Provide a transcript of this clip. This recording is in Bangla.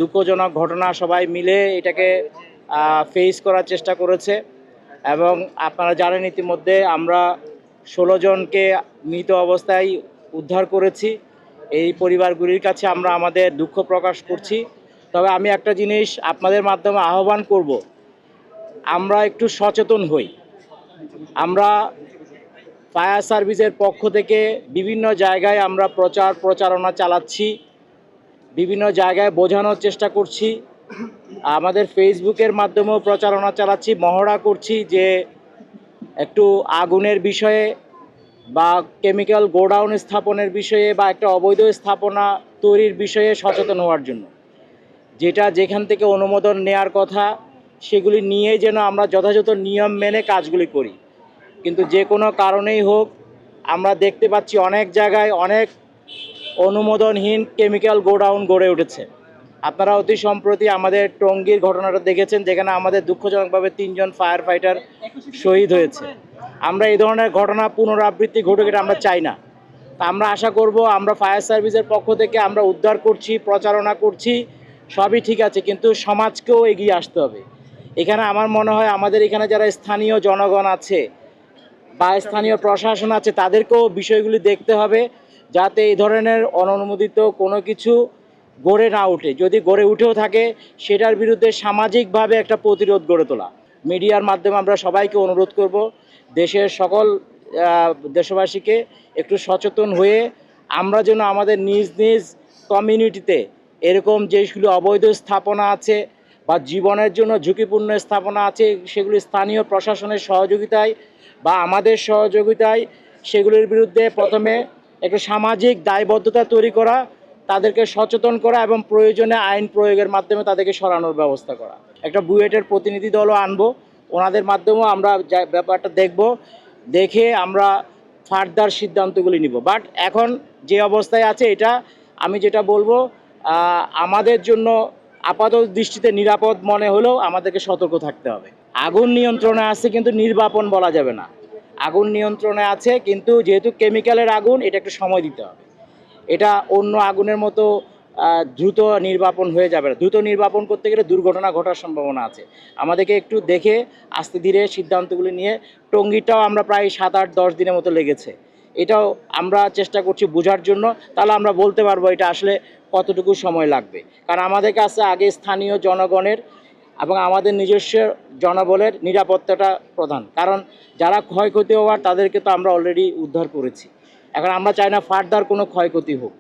দুঃখজনক ঘটনা, সবাই মিলে এটাকে ফেস করার চেষ্টা করেছে। এবং আপনারা জানেন ইতিমধ্যে আমরা 16 জনকে মৃত অবস্থায় উদ্ধার করেছি। এই পরিবারগুলির কাছে আমরা আমাদের দুঃখ প্রকাশ করছি। তবে আমি একটা জিনিস আপনাদের মাধ্যমে আহ্বান করব, আমরা একটু সচেতন হই। আমরা ফায়ার সার্ভিসের পক্ষ থেকে বিভিন্ন জায়গায় আমরা প্রচারণা চালাচ্ছি, বিভিন্ন জায়গায় বোঝানোর চেষ্টা করছি, আমাদের ফেসবুকের মাধ্যমেও প্রচারণা চালাচ্ছি, মহড়া করছি যে একটু আগুনের বিষয়ে বা কেমিক্যাল গোডাউন স্থাপনের বিষয়ে বা একটা অবৈধ স্থাপনা তৈরির বিষয়ে সচেতন হওয়ার জন্য, যেটা যেখান থেকে অনুমোদন নেয়ার কথা সেগুলি নিয়ে যেন আমরা যথাযথ নিয়ম মেনে কাজগুলি করি। কিন্তু যে কোনো কারণেই হোক, আমরা দেখতে পাচ্ছি অনেক জায়গায় অনেক অনুমোদনহীন কেমিক্যাল গোডাউন গড়ে উঠেছে। আপনারা অতি সম্প্রতি আমাদের টঙ্গীর ঘটনাটা দেখেছেন, যেখানে আমাদের দুঃখজনকভাবে 3 জন ফায়ার ফাইটার শহীদ হয়েছে। আমরা এই ধরনের ঘটনা পুনরাবৃত্তি ঘটুক, এটা আমরা চাই না। তা আমরা আশা করব, আমরা ফায়ার সার্ভিসের পক্ষ থেকে আমরা উদ্ধার করছি, প্রচারণা করছি, সবই ঠিক আছে, কিন্তু সমাজকেও এগিয়ে আসতে হবে। এখানে আমার মনে হয় আমাদের এখানে যারা স্থানীয় জনগণ আছে বা স্থানীয় প্রশাসন আছে, তাদেরকেও বিষয়গুলি দেখতে হবে, যাতে এই ধরনের অননুমোদিত কোনো কিছু গড়ে না ওঠে। যদি গড়ে উঠেও থাকে, সেটার বিরুদ্ধে সামাজিকভাবে একটা প্রতিরোধ গড়ে তোলা। মিডিয়ার মাধ্যমে আমরা সবাইকে অনুরোধ করব, দেশের সকল দেশবাসীকে একটু সচেতন হয়ে আমরা যেন আমাদের নিজ নিজ কমিউনিটিতে এরকম যেগুলো অবৈধ স্থাপনা আছে বা জীবনের জন্য ঝুঁকিপূর্ণ স্থাপনা আছে, সেগুলি স্থানীয় প্রশাসনের সহযোগিতায় বা আমাদের সহযোগিতায় সেগুলির বিরুদ্ধে প্রথমে একটু সামাজিক দায়বদ্ধতা তৈরি করা, তাদেরকে সচেতন করা এবং প্রয়োজনে আইন প্রয়োগের মাধ্যমে তাদেরকে সরানোর ব্যবস্থা করা। একটা বুয়েটের প্রতিনিধি দলও আনবো, ওনাদের মাধ্যমেও আমরা ব্যাপারটা দেখব, দেখে আমরা ফার্দার সিদ্ধান্তগুলি নিব। বাট এখন যে অবস্থায় আছে, এটা আমি যেটা বলবো, আমাদের জন্য আপাতত দৃষ্টিতে নিরাপদ মনে হলেও আমাদেরকে সতর্ক থাকতে হবে। আগুন নিয়ন্ত্রণে আছে, কিন্তু নির্বাপন বলা যাবে না। আগুন নিয়ন্ত্রণে আছে, কিন্তু যেহেতু কেমিক্যালের আগুন, এটা একটু সময় দিতে হবে। এটা অন্য আগুনের মতো দ্রুত নির্বাপন হয়ে যাবে না। দ্রুত নির্বাপন করতে গেলে দুর্ঘটনা ঘটার সম্ভাবনা আছে। আমাদেরকে একটু দেখে আস্তে ধীরে সিদ্ধান্তগুলি নিয়ে, টঙ্গীটাও আমরা প্রায় 7-8-10 দিনের মতো লেগেছে, এটাও আমরা চেষ্টা করছি বোঝার জন্য। তাহলে আমরা বলতে পারবো এটা আসলে কতটুকু সময় লাগবে। কারণ আমাদের কাছে আগে স্থানীয় জনগণের এবং আমাদের নিজস্ব জনবলের নিরাপত্তাটা প্রধান। কারণ যারা ক্ষয়ক্ষতি হওয়ার, তাদেরকে তো আমরা অলরেডি উদ্ধার করেছি। এখন আমরা চাই না ফার্দার কোনো ক্ষয়ক্ষতি হোক।